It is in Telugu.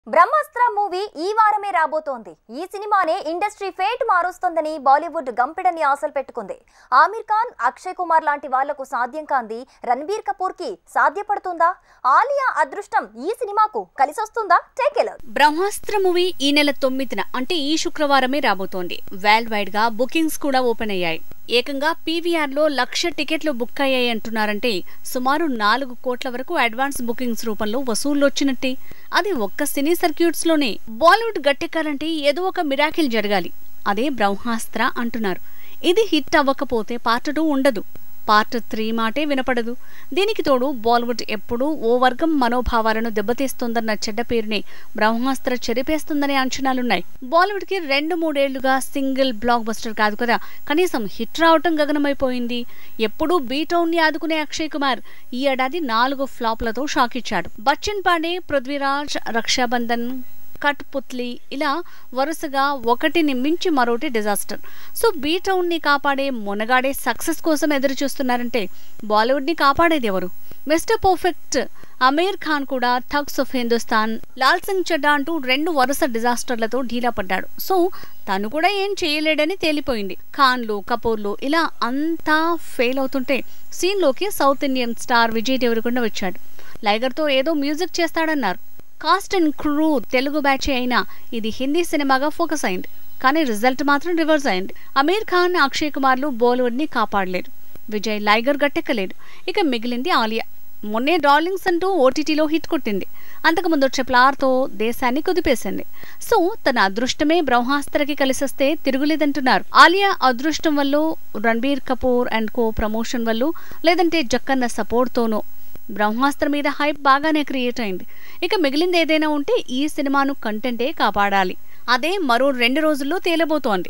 బ్రహ్మాస్త్ర మూవీ ఈ వారమే రాబోతోంది. ఈ సినిమానే ఇండస్ట్రీ ఫేట్ మారుస్తుందని బాలీవుడ్ గంపెడని ఆశలు పెట్టుకుంది. ఆమిర్ ఖాన్, అక్షయ్ కుమార్ లాంటి వాళ్లకు సాధ్యం కాంది రణబీర్ కపూర్ కి సాధ్యపడుతుందా? ఆలియా అదృష్టం ఈ సినిమాకు కలిసొస్తుందా? Take a look. Brahmastra movie ఈ నెల 9న అంటే ఈ శుక్రవారమే రాబోతోంది. వరల్డ్ వైడ్ గా బుకింగ్స్ కూడా ఓపెన్ అయ్యాయి. ఏకంగా పీవీఆర్ లో 1,00,000 టికెట్లు బుక్ అయ్యాయి అంటున్నారంటే సుమారు 4 కోట్ల వరకు అడ్వాన్స్ బుకింగ్స్ రూపంలో వసూళ్లు వచ్చినట్టే. అది ఒక్క సినీ సర్క్యూట్స్ లోనే. బాలీవుడ్ గట్టెక్కాలంటే ఏదో ఒక మిరాకిల్ జరగాలి. అదే బ్రహ్మాస్త్ర అంటున్నారు. ఇది హిట్ అవ్వకపోతే పార్ట్ 2 ఉండదు. పార్ట్ 3 మాటే వినపడదు. దీనికి తోడు బాలీవుడ్ ఎప్పుడూ ఓ వర్గం మనోభావాలను దెబ్బతీస్తోందన్న చెడ్డ పేరుని బ్రహ్మాస్త్ర చెరిపేస్తుందనే అంచనాలున్నాయి. బాలీవుడ్ కి 2-3 ఏళ్లుగా సింగిల్ బ్లాక్ బస్టర్ కాదు కదా, కనీసం హిట్ రావటం గగనమైపోయింది. ఎప్పుడూ బీటౌన్ ని ఆదుకునే అక్షయ్ కుమార్ ఈ ఏడాది 4 ఫ్లాప్లతో షాక్ ఇచ్చాడు. బచ్చన్ పాండే, పృథ్వీరాజ్, రక్షాబంధన్, కట్ పుత్లీ ఇలా వరుసగా ఒకటిని మించి మరోటి డిజాస్టర్. సో బీటౌన్ ని కాపాడే మునగాడే సక్సెస్ కోసం ఎదురు చూస్తున్నారంటే బాలీవుడ్ ని కాపాడేది ఎవరు? మిస్టర్ పర్ఫెక్ట్ ఆమిర్ ఖాన్ కూడా థగ్స్ ఆఫ్ హిందుస్థాన్, లాల్ సింగ్ చడ్డా అంటూ 2 వరుస డిజాస్టర్లతో ఢీలా పడ్డాడు. సో తను కూడా ఏం చేయలేడని తేలిపోయింది. ఖాన్లు, కపూర్లు ఇలా అంతా ఫెయిల్ అవుతుంటే సీన్ లోకి south Indian star Vijay Deverakonda వచ్చాడు. లైగర్ తో ఏదో మ్యూజిక్ చేస్తాడన్నారు. Cast and crew Telugu batch అయినా ఇది హిందీ సినిమాగా ఫోకస్ అయింది. కానీ రిజల్ట్ మాత్రం రివర్స్ అయింది. ఆమిర్ ఖాన్, అక్షయ్ కుమార్లు బాలీవుడ్ ని కాపాడలేరు. విజయ్ లైగర్ గట్టెక్కలేడు. ఇక మిగిలింది ఆలియా. మొన్నే డార్లింగ్స్ అంటూ ఓటీటీలో హిట్ కొట్టింది. అంతకుముందు RRR తో దేశాన్ని కుదిపేసింది. సో తన అదృష్టమే బ్రహ్మాస్త్రకి కలిసొస్తే తిరుగులేదంటున్నారు. ఆలియా అదృష్టం వల్ల, Ranbir Kapoor and co promotion వల్ల, లేదంటే జక్కన్న సపోర్ట్ తోనో బ్రహ్మాస్త్ర మీద హైప్ బాగానే క్రియేట్ అయింది. ఇక మిగిలింది ఏదైనా ఉంటే ఈ సినిమాను కంటెంటే కాపాడాలి. అదే మరో 2 రోజుల్లో తేలబోతోంది.